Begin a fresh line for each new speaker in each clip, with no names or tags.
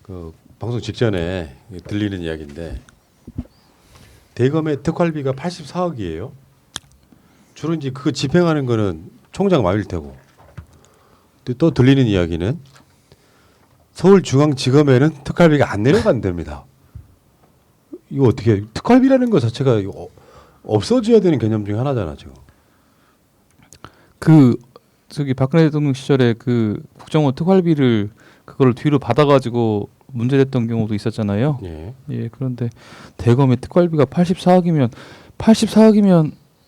그 방송 직전에 들리는 이야기인데 대검의 특활비가 84억이에요. 주로 이제 그거 집행하는 거는 총장 마일 테고. 또 들리는 이야기는 서울중앙지검에는 특활비가 안 내려간답니다. 이거 어떻게 특활비라는 것 자체가 이거 없어져야 되는 개념 중에 하나잖아 지금.
그 저기 박근혜 대통령 시절에 그 국정원 특활비를 그걸 뒤로 받아가지고 문제됐던 경우도 있었잖아요.
예.
예, 그런데 대검의 특활비가 84억이면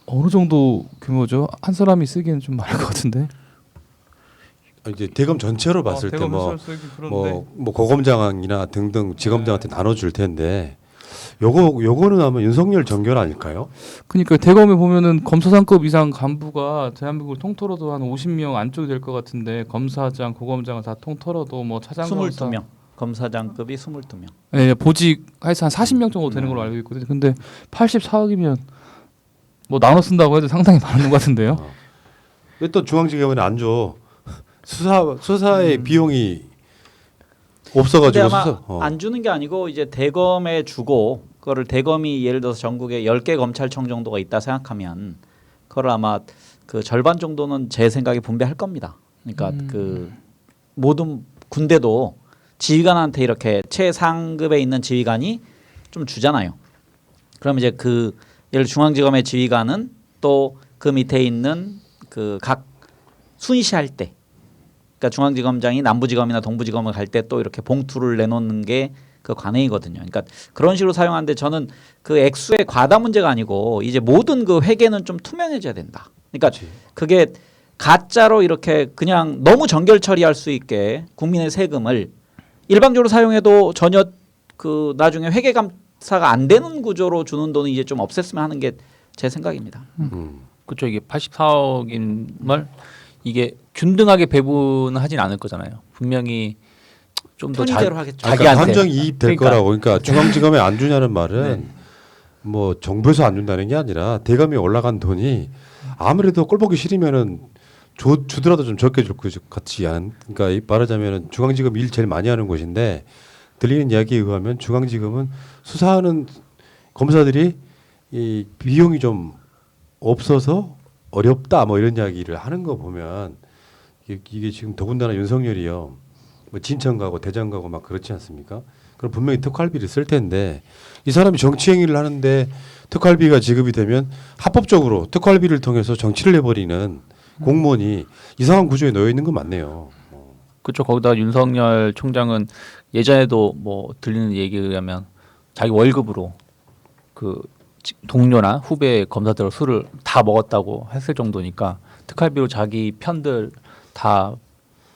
어느 정도 규모죠? 한 사람이 쓰기에는 좀 많을 것 같은데.
이제 대검 전체로 봤을 때 뭐 고검장이나 등등 지검장한테 나눠줄 텐데 요거는 아마 윤석열 정결 아닐까요?
그러니까 대검에 보면은 검사장급 이상 간부가 대한민국을 통틀어도 한 50명 안쪽이 될 것 같은데 검사장, 고검장을 다 통틀어도 뭐 차장
22명. 검사장급이 22명.
예, 보직 해서 한 40명 정도 되는 걸로 알고 있거든요. 근데 84억이면 뭐 나눠 쓴다고 해도 상당히 많은 것 같은데요.
왜 또 중앙지검은 안 줘? 수사의 비용이 없어가지고
근데 아마 안 주는 게 아니고 이제 대검에 주고 그거를 대검이 예를 들어서 전국에 10개 검찰청 정도가 있다 생각하면 그걸 아마 그 절반 정도는 제 생각에 분배할 겁니다. 그러니까 그 모든 군대도 지휘관한테 이렇게 최상급에 있는 지휘관이 좀 주잖아요. 그럼 이제 그 예를 중앙지검의 지휘관은 또 그 밑에 있는 그 각 순시할 때 그러니까 중앙지검장이 남부지검이나 동부지검을 갈 때 또 이렇게 봉투를 내놓는 게 그 관행이거든요. 그러니까 그런 식으로 사용하는데 저는 그 액수의 과다 문제가 아니고 이제 모든 그 회계는 좀 투명해져야 된다. 그러니까
그치.
그게 가짜로 이렇게 그냥 너무 정결 처리할 수 있게 국민의 세금을 일방적으로 사용해도 전혀 그 나중에 회계 감사가 안 되는 구조로 주는 돈은 이제 좀 없앴으면 하는 게 제 생각입니다.
그렇죠. 이게 84억인말 이게 균등하게 배분하진 않을 거잖아요. 분명히 좀 더
편의대로 하겠죠.
자기한테
한정 이입될 거라고. 그러니까 중앙지검에 안 주냐는 말은 뭐 정부에서 안 준다는 게 아니라 대검에 올라간 돈이 아무래도 꼴 보기 싫으면은 주더라도 좀 적게 줄 것 같지 않. 그러니까 말하자면은 중앙지검 일 제일 많이 하는 곳인데 들리는 이야기에 의하면 중앙지검은 수사하는 검사들이 이 비용이 좀 없어서 어렵다 뭐 이런 이야기를 하는 거 보면 이게 지금 더군다나 윤석열이요 뭐 진천 가고 대전 가고 막 그렇지 않습니까? 그럼 분명히 특활비를 쓸 텐데 이 사람이 정치 행위를 하는데 특활비가 지급이 되면 합법적으로 특활비를 통해서 정치를 해버리는 공무원이 이상한 구조에 놓여 있는 건 맞네요.
그렇죠. 거기다 윤석열 총장은 예전에도 뭐 들리는 얘기에 의하면 자기 월급으로 그 동료나 후배 검사들 술을 다 먹었다고 했을 정도니까 특활비로 자기 편들 다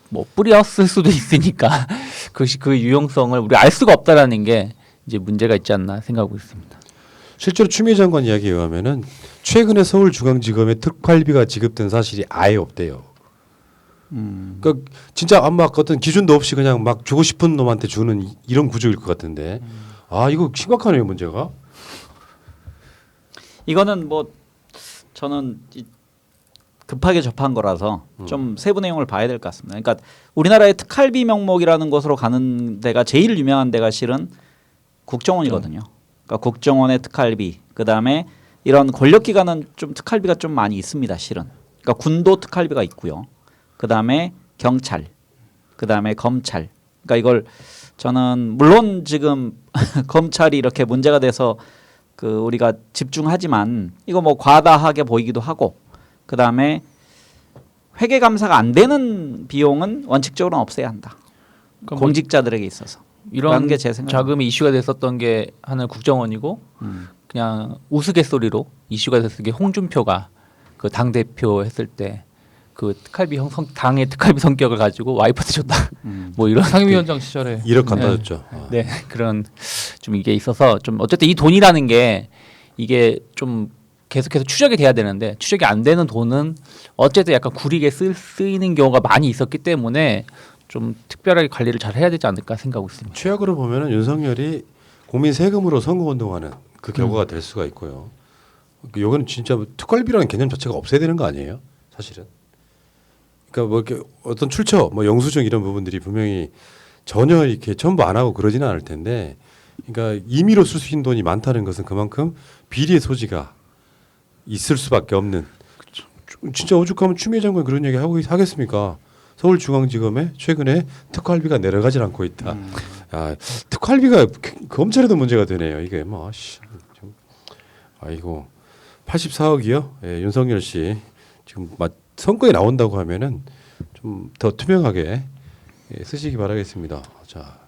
뭐 뿌렸을 수도 있으니까 그것이 그 유용성을 우리 알 수가 없다라는 게 이제 문제가 있지 않나 생각하고 있습니다.
실제로 추미애 장관 이야기에 의하면은 최근에 서울중앙지검에 특활비가 지급된 사실이 아예 없대요. 그러니까 진짜 아마 어떤 기준도 없이 그냥 막 주고 싶은 놈한테 주는 이런 구조일 것 같은데 아 이거 심각하네요 문제가.
이거는 뭐 저는 급하게 접한 거라서 좀 세부 내용을 봐야 될 것 같습니다. 그러니까 우리나라의 특활비 명목이라는 곳으로 가는 데가 제일 유명한 데가 실은 국정원이거든요. 그러니까 국정원의 특활비, 그 다음에 이런 권력기관은 좀 특활비가 좀 많이 있습니다. 실은. 그러니까 군도 특활비가 있고요. 그 다음에 경찰, 그 다음에 검찰. 그러니까 이걸 저는 물론 지금 검찰이 이렇게 문제가 돼서 그 우리가 집중하지만 이거 뭐 과다하게 보이기도 하고 그 다음에 회계 감사가 안 되는 비용은 원칙적으로는 없애야 한다.
그러니까
공직자들에게 있어서.
이런
게 제 생각.
자금이 이슈가 됐었던 게 하나는 국정원이고 그냥 우스갯소리로 이슈가 됐을 게 홍준표가 그 당 대표 했을 때 그 특활비 당의 특활비 성격을 가지고 와이프한테 줬다. 뭐 이런
상임위원장 시절에
1억 갖다 줬죠.
네 그런 좀 이게 있어서 좀 어쨌든 이 돈이라는 게 이게 좀 계속해서 추적이 돼야 되는데 추적이 안 되는 돈은 어쨌든 약간 구리게 쓰이는 경우가 많이 있었기 때문에 좀 특별하게 관리를 잘 해야 되지 않을까 생각하고 있습니다.
최악으로 보면은 윤석열이 국민 세금으로 선거운동하는 그 결과가 될 수가 있고요. 이거는 진짜 특활비라는 개념 자체가 없애야 되는 거 아니에요? 사실은. 그러니까 뭐 이렇게 어떤 출처, 뭐 영수증 이런 부분들이 분명히 전혀 이렇게 전부 안 하고 그러지는 않을 텐데, 그러니까 임의로 쓸 수 있는 돈이 많다는 것은 그만큼 비리의 소지가 있을 수밖에 없는. 진짜 오죽하면 추미애 장관 그런 얘기 하겠습니까? 서울중앙지검에 최근에 특활비가 내려가질 않고 있다. 아, 특활비가 검찰에도 문제가 되네요. 이게 뭐 좀, 아이고 84억이요. 예, 윤석열 씨 지금 선거에 나온다고 하면은 좀 더 투명하게 쓰시기 바라겠습니다. 자.